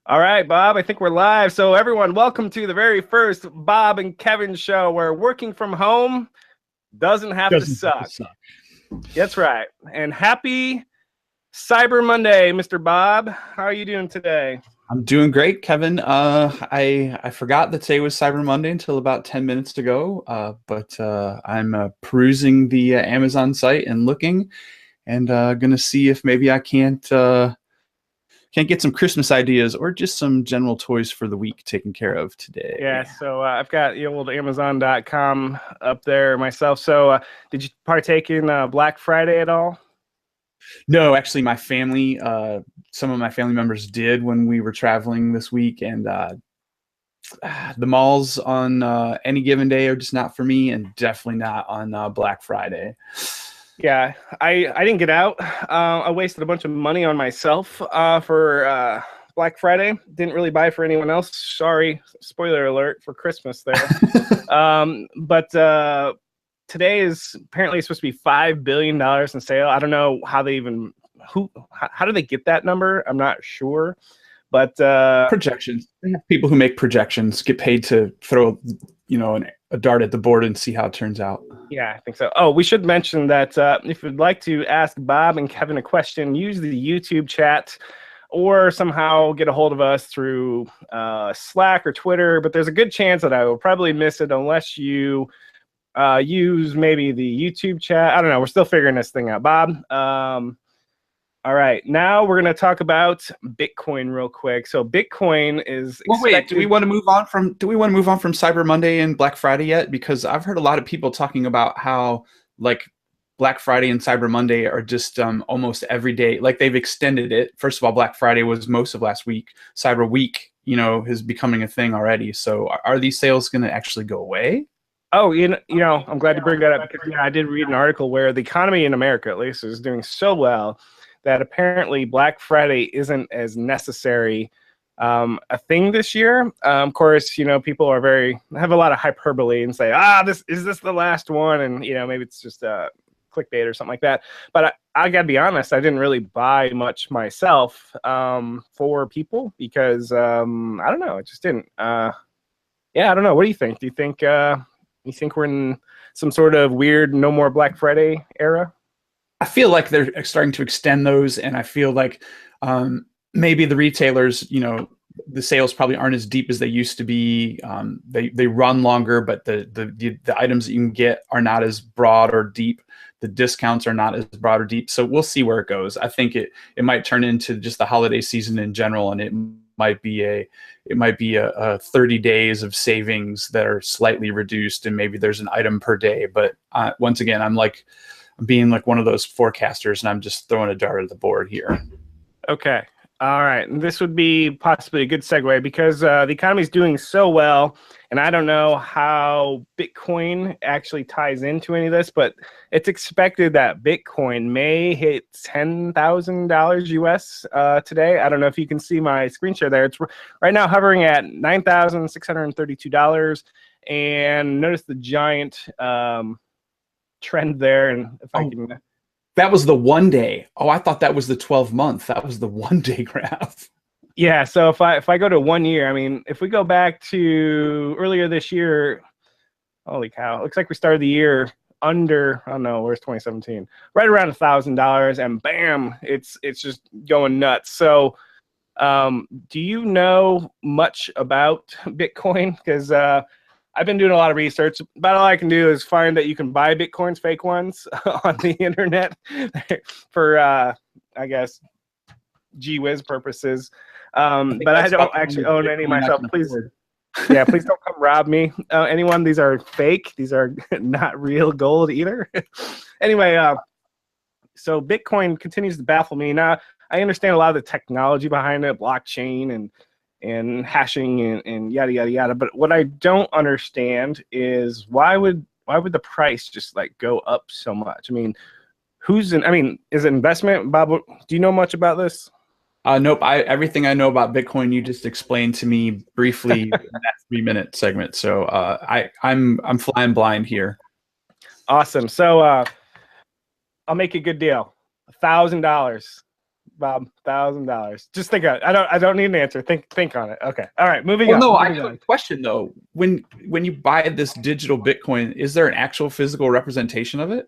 All right, Bob, I think we're live. So, everyone, welcome to the very first Bob and Kevin show where working from home doesn't have to Doesn't have to suck. suck. That's right. And happy Cyber Monday, Mr. Bob. How are you doing today? I'm doing great, Kevin. I forgot that today was Cyber Monday until about 10 minutes ago. But I'm perusing the Amazon site and looking, and gonna see if maybe I can't get some Christmas ideas or just some general toys for the week taken care of Yeah, today. so I've got the old Amazon.com up there myself. So, did you partake in Black Friday at all? No, actually, my family, some of my family members did when we were traveling this week, and the malls on any given day are just not for me, and definitely not on Black Friday. Yeah, I didn't get out. I wasted a bunch of money on myself for Black Friday. Didn't really buy for anyone else. Sorry, spoiler alert for Christmas there. But today is apparently supposed to be $5 billion in sale. I don't know how they even how do they get that number? I'm not sure. But Projections. People who make projections get paid to throw, a dart at the board and see how it turns out. yeah, I think so. Oh, we should mention that if you'd like to ask Bob and Kevin a question, use the YouTube chat or somehow get a hold of us through Slack or Twitter. But there's a good chance that I will probably miss it unless you use maybe the YouTube chat. I don't know. We're still figuring this thing out, Bob. All right, now we're going to talk about Bitcoin real quick. So Bitcoin is Well, wait. expected. Do we want to move on from Cyber Monday and Black Friday yet? Because I've heard a lot of people talking about how like Black Friday and Cyber Monday are just almost every day. Like they've extended it. First of all, Black Friday was most of last week. Cyber Week, is becoming a thing already. So are these sales going to actually go away? Oh, I'm glad you bring that up because I did read an article where the economy in America, at least, is doing so well that apparently Black Friday isn't as necessary a thing this year. Of course, people are have a lot of hyperbole and say, this is this the last one, and maybe it's just clickbait or something like that. But I got to be honest, I didn't really buy much myself for people because I don't know, it just didn't. Yeah, I don't know. What do you think? Do you think we're in some sort of weird no more Black Friday era? I feel like they're starting to extend those, and I feel like maybe the retailers, the sales probably aren't as deep as they used to be. They run longer, but the items that you can get are not as broad or deep. The discounts are not as broad or deep. So we'll see where it goes. I think it might turn into just the holiday season in general, and it might be a 30 days of savings that are slightly reduced, and maybe there's an item per day. But once again, I'm being like one of those forecasters, and I'm just throwing a dart at the board here. Okay. All right. And this would be possibly a good segue because the economy is doing so well. And I don't know how Bitcoin actually ties into any of this, but it's expected that Bitcoin may hit $10,000 US today. I don't know if you can see my screen share there. It's right now hovering at $9,632. And notice the giant trend there. And if I can. That was the 1 day. Oh, I thought that was the 12-month. That was the 1 day graph. Yeah, so if I go to 1 year, I mean, if we go back to earlier this year, holy cow, it looks like we started the year under, oh no, where's 2017? Right around $1,000, and bam, it's just going nuts. So, do you know much about Bitcoin? Because I've been doing a lot of research. About all I can do is find that you can buy Bitcoins, fake ones, on the internet for, I guess, gee whiz purposes. But I don't actually own any myself. Please, yeah, please don't come rob me. Anyone, these are fake. These are not real gold either. Anyway, so Bitcoin continues to baffle me. Now, I understand a lot of the technology behind it, blockchain and hashing and yada yada yada. But what I don't understand is why would the price just like go up so much? I mean, is it investment? Bob, do you know much about this? Nope. Everything I know about Bitcoin, you just explained to me briefly in that 3-minute segment. So I'm flying blind here. Awesome. So I'll make a good deal. $1,000. Bob. $1,000. Just think on it. I don't need an answer. Think on it. Okay. All right. Moving Well, on. no, I moving have on. a question though. When you buy this digital Bitcoin, is there an actual physical representation of it?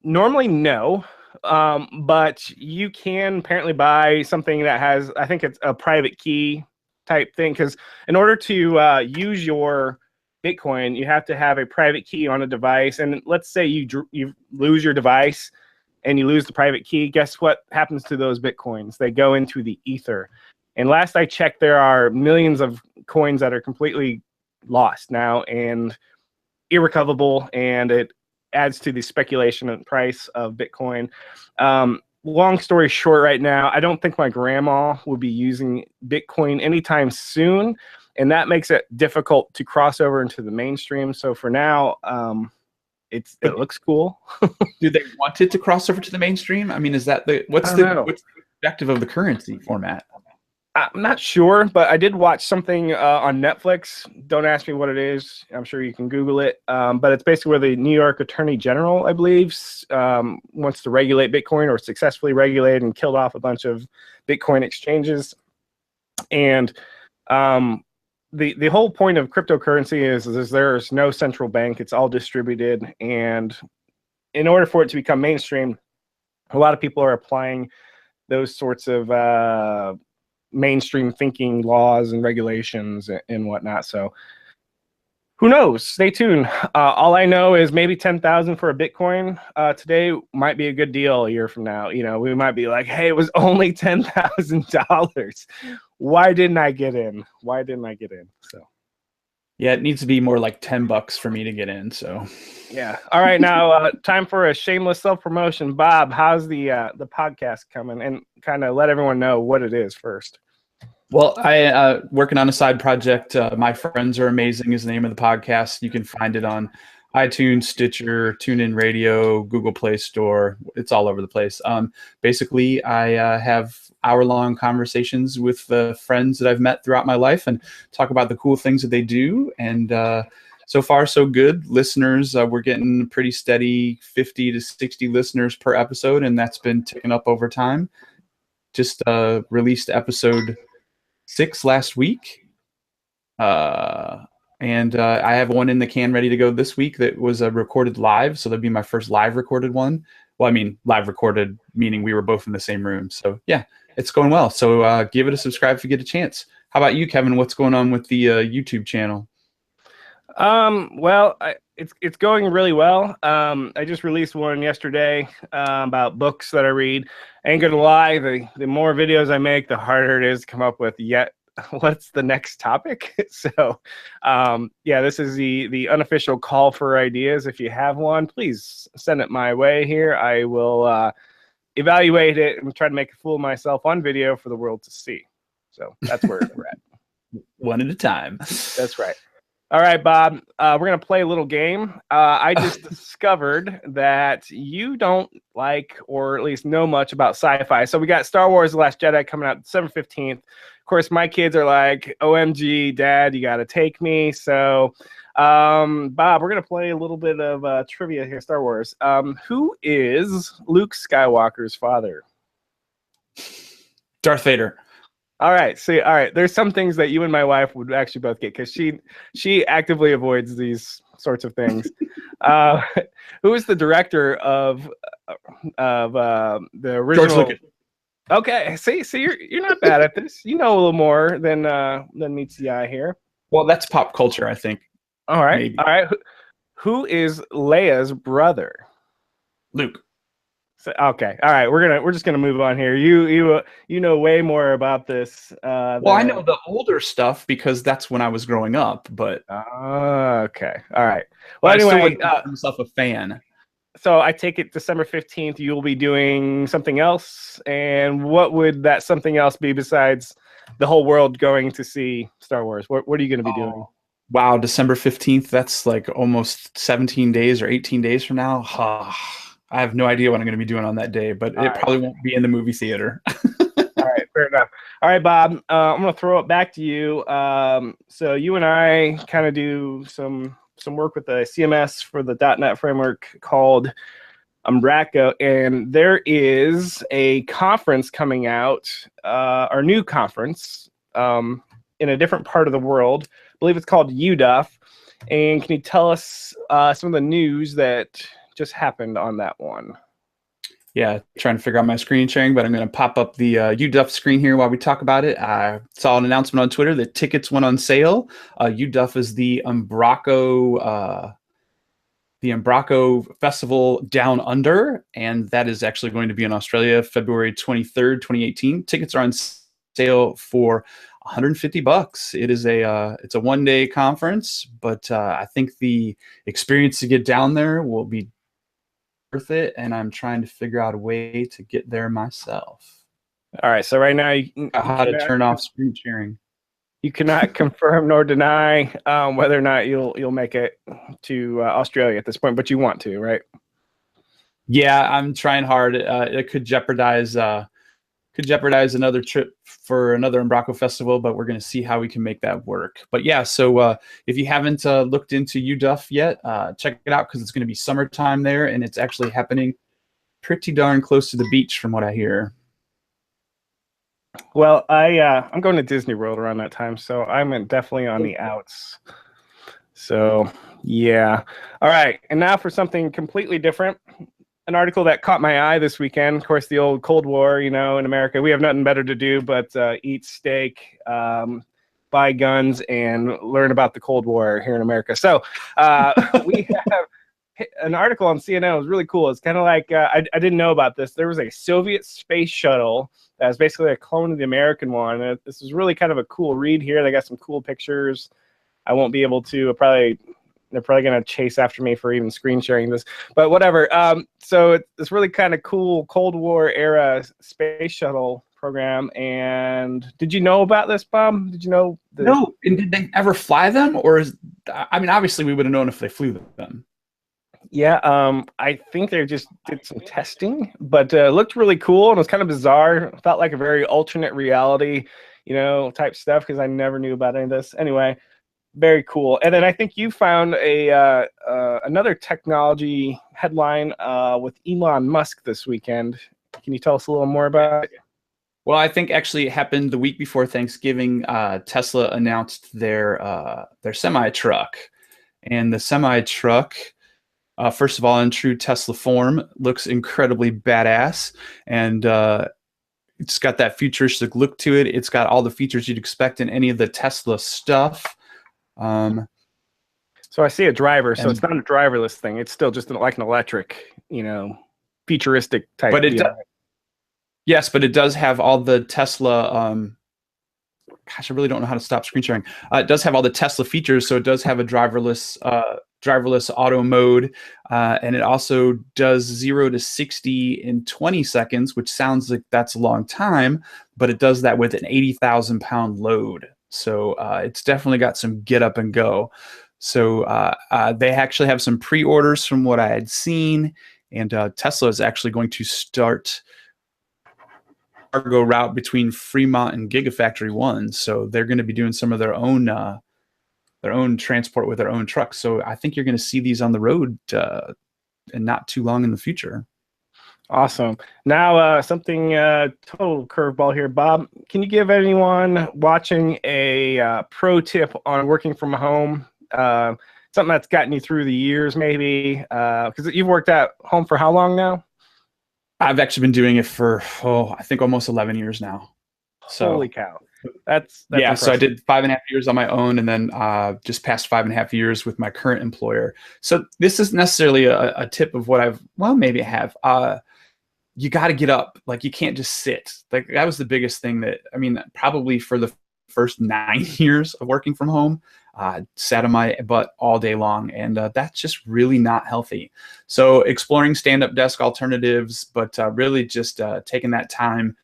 Normally, no. But you can apparently buy something that has, I think it's a private key type thing. Because in order to use your Bitcoin, you have to have a private key on a device. And let's say you lose your device and you lose the private key. Guess what happens to those Bitcoins? They go into the ether. And last I checked, there are millions of coins that are completely lost now and irrecoverable, and it adds to the speculation and price of Bitcoin. Long story short, right now, I don't think my grandma will be using Bitcoin anytime soon, and that makes it difficult to cross over into the mainstream. So for now, it looks cool. Do they want it to cross over to the mainstream? I mean, is that what's the objective of the currency format? I'm not sure, but I did watch something on Netflix. Don't ask me what it is. I'm sure you can Google it. But it's basically where the New York Attorney General, I believe, wants to regulate Bitcoin, or successfully regulated and killed off a bunch of Bitcoin exchanges. And the whole point of cryptocurrency is there's no central bank. It's all distributed. And in order for it to become mainstream, a lot of people are applying those sorts of mainstream thinking laws and regulations and whatnot. So who knows? Stay tuned. All I know is maybe 10,000 for a Bitcoin today might be a good deal a year from now. You know, we might be like, hey, it was only $10,000. Why didn't I get in? Why didn't I get in? So yeah, it needs to be more like $10 for me to get in. So yeah. All right, now time for a shameless self-promotion. Bob, how's the podcast coming? And kind of let everyone know what it is first. Well, I working on a side project. My Friends Are Amazing is the name of the podcast. You can find it on iTunes, Stitcher, TuneIn Radio, Google Play Store. It's all over the place. Basically, I have hour-long conversations with friends that I've met throughout my life and talk about the cool things that they do. And so far, so good. Listeners, we're getting pretty steady 50 to 60 listeners per episode, and that's been ticking up over time. Just released episode 6 last week. And I have one in the can ready to go this week that was recorded live. So that'd be my first live recorded one. Well, I mean, live recorded, meaning we were both in the same room. So yeah, it's going well. So give it a subscribe if you get a chance. How about you, Kevin? What's going on with the YouTube channel? Well, it's going really well. I just released one yesterday about books that I read. I ain't gonna lie, the more videos I make, the harder it is to come up with yet what's the next topic. So yeah, this is the unofficial call for ideas. If you have one, please send it my way here. I will evaluate it and try to make a fool of myself on video for the world to see. So that's where we're at. One at a time. That's right. All right, Bob, we're going to play a little game. I just discovered that you don't like, or at least know much about sci-fi. So we got Star Wars The Last Jedi coming out December 15th. Of course, my kids are like, OMG, Dad, you got to take me. So, Bob, we're going to play a little bit of trivia here, Star Wars. Who is Luke Skywalker's father? Darth Vader. All right. See, all right. There's some things that you and my wife would actually both get because she actively avoids these sorts of things. Who is the director of the original? George Lucas. Okay. See, you're not bad at this. You know a little more than meets the eye here. Well, that's pop culture, I think. All right. Maybe. All right. Who is Leia's brother? Luke. So, okay, all right. We're just gonna move on here. You know way more about this. Well, I know the older stuff because that's when I was growing up. But okay, all right. Well, I anyway, consider myself a fan. So I take it December 15th. You'll be doing something else, and what would that something else be besides the whole world going to see Star Wars? What are you going to be doing? Wow, December 15th. That's like almost 17 days or 18 days from now. I have no idea what I'm going to be doing on that day, but it probably won't be in the movie theater. All right, fair enough. All right, Bob, I'm going to throw it back to you. So you and I kind of do some work with the CMS for the .NET framework called Umbraco, and there is a conference coming out, our new conference, in a different part of the world. I believe it's called uDuf. And can you tell us some of the news that just happened on that one? Yeah, trying to figure out my screen sharing, but I'm going to pop up the uDuf screen here while we talk about it. I saw an announcement on Twitter that tickets went on sale. uDuf is the Umbraco Festival Down Under, and that is actually going to be in Australia, February 23rd, 2018. Tickets are on sale for $150. It is it's a one-day conference, but I think the experience to get down there will be worth it, and I'm trying to figure out a way to get there myself. All right, so right now how to turn off screen sharing. You cannot confirm nor deny whether or not you'll make it to Australia at this point, but you want to, right? Yeah, I'm trying hard. It could jeopardize another trip for another Umbraco festival, but we're going to see how we can make that work. But yeah, so if you haven't looked into uDuf yet, check it out because it's going to be summertime there, and it's actually happening pretty darn close to the beach from what I hear. Well, I'm going to Disney World around that time, so I'm definitely on the outs. So yeah. All right, and now for something completely different. An article that caught my eye this weekend. Of course, the old Cold War, in America, we have nothing better to do but eat steak, buy guns, and learn about the Cold War here in America. So we have an article on CNN. It was really cool. It's kind of like, I didn't know about this. There was a Soviet space shuttle that was basically a clone of the American one. And this is really kind of a cool read here. They got some cool pictures. I won't be able to they're probably going to chase after me for even screen sharing this, but whatever. So it's really kind of cool Cold War era space shuttle program. And did you know about this, Bob? Did you know? No. And did they ever fly them? Or obviously we would have known if they flew them. Yeah, I think they just did some testing, but it looked really cool and it was kind of bizarre. It felt like a very alternate reality, type stuff because I never knew about any of this. Anyway, very cool. And then I think you found another technology headline with Elon Musk this weekend. Can you tell us a little more about it? Well, I think actually it happened the week before Thanksgiving. Tesla announced their semi-truck, and the semi-truck, first of all, in true Tesla form, looks incredibly badass, and it's got that futuristic look to it. It's got all the features you'd expect in any of the Tesla stuff. So I see a driver, so it's not a driverless thing. It's still just like an electric, futuristic type. But yes, but it does have all the Tesla. Gosh, I really don't know how to stop screen sharing. It does have all the Tesla features, so it does have a driverless auto mode, and it also does 0 to 60 in 20 seconds, which sounds like that's a long time, but it does that with an 80,000-pound load. So it's definitely got some get up and go. So they actually have some pre-orders from what I had seen, and Tesla is actually going to start cargo route between Fremont and Gigafactory 1. So they're going to be doing some of their own transport with their own trucks. So I think you're going to see these on the road and not too long in the future. Awesome. Now, something total curveball here, Bob. Can you give anyone watching a pro tip on working from home? Something that's gotten you through the years, maybe, because you've worked at home for how long now? I've actually been doing it for I think almost 11 years now. So, holy cow! That's yeah. Impressive. So I did 5.5 years on my own, and then just past 5.5 years with my current employer. So this isn't necessarily a tip of what maybe I have. You got to get up. Like, you can't just sit. Like, that was the biggest thing probably for the first 9 years of working from home, sat on my butt all day long, and that's just really not healthy. So exploring stand-up desk alternatives, but really just taking that time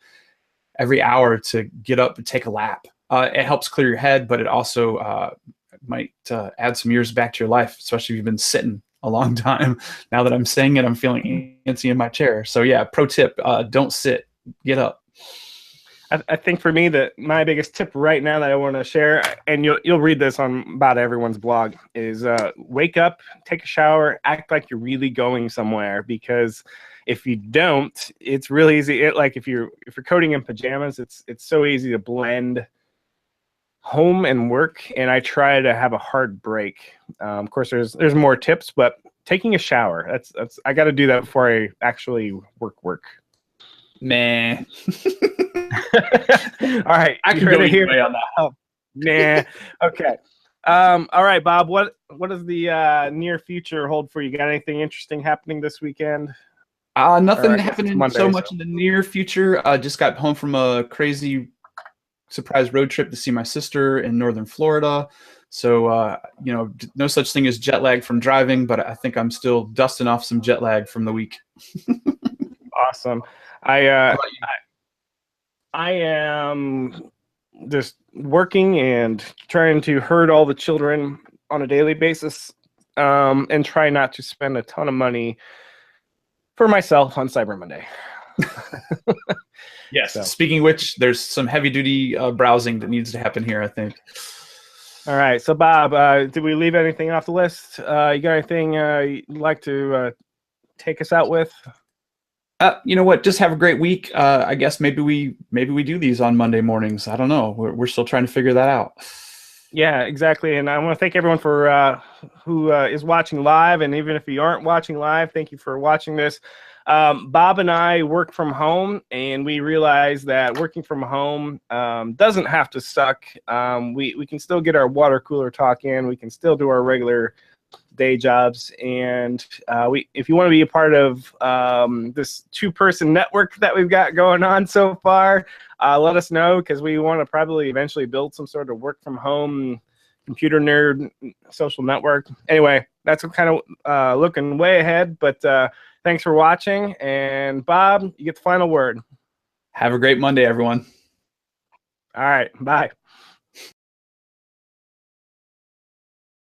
every hour to get up and take a lap. It helps clear your head, but it also might add some years back to your life, especially if you've been sitting a long time. Now that I'm saying it, I'm feeling antsy in my chair. So yeah, pro tip, don't sit, get up. I think for me that my biggest tip right now that I want to share, and you'll read this on about everyone's blog, is wake up, take a shower, act like you're really going somewhere. Because if you don't, it's really easy. Like if you're coding in pajamas, it's so easy to blend home and work. And I try to have a hard break. Of course, there's more tips, but taking a shower, that's I got to do that before I actually work. Man. All right, I can go either way on that. Oh, nah. Okay. All right, Bob. What does the near future hold for you? Got anything interesting happening this weekend? Nothing happening Monday, so much in the near future. I just got home from a crazy surprise road trip to see my sister in northern Florida. So, you know, no such thing as jet lag from driving, but I think I'm still dusting off some jet lag from the week. Awesome. I am just working and trying to herd all the children on a daily basis, and try not to spend a ton of money for myself on Cyber Monday. Yes. So. Speaking of which, there's some heavy duty browsing that needs to happen here, I think. All right. So, Bob, did we leave anything off the list? You got anything you'd like to take us out with? You know what? Just have a great week. I guess maybe we do these on Monday mornings. I don't know. We're still trying to figure that out. Yeah, exactly. And I want to thank everyone for who is watching live. And even if you aren't watching live, thank you for watching this. Bob and I work from home, and we realize that working from home doesn't have to suck. We can still get our water cooler talk in. We can still do our regular day jobs. And if you want to be a part of this 2-person network that we've got going on so far, let us know, because we want to probably eventually build some sort of work from home computer nerd social network. Anyway, that's kind of looking way ahead, but thanks for watching. And Bob, you get the final word. Have a great Monday, everyone. All right. Bye.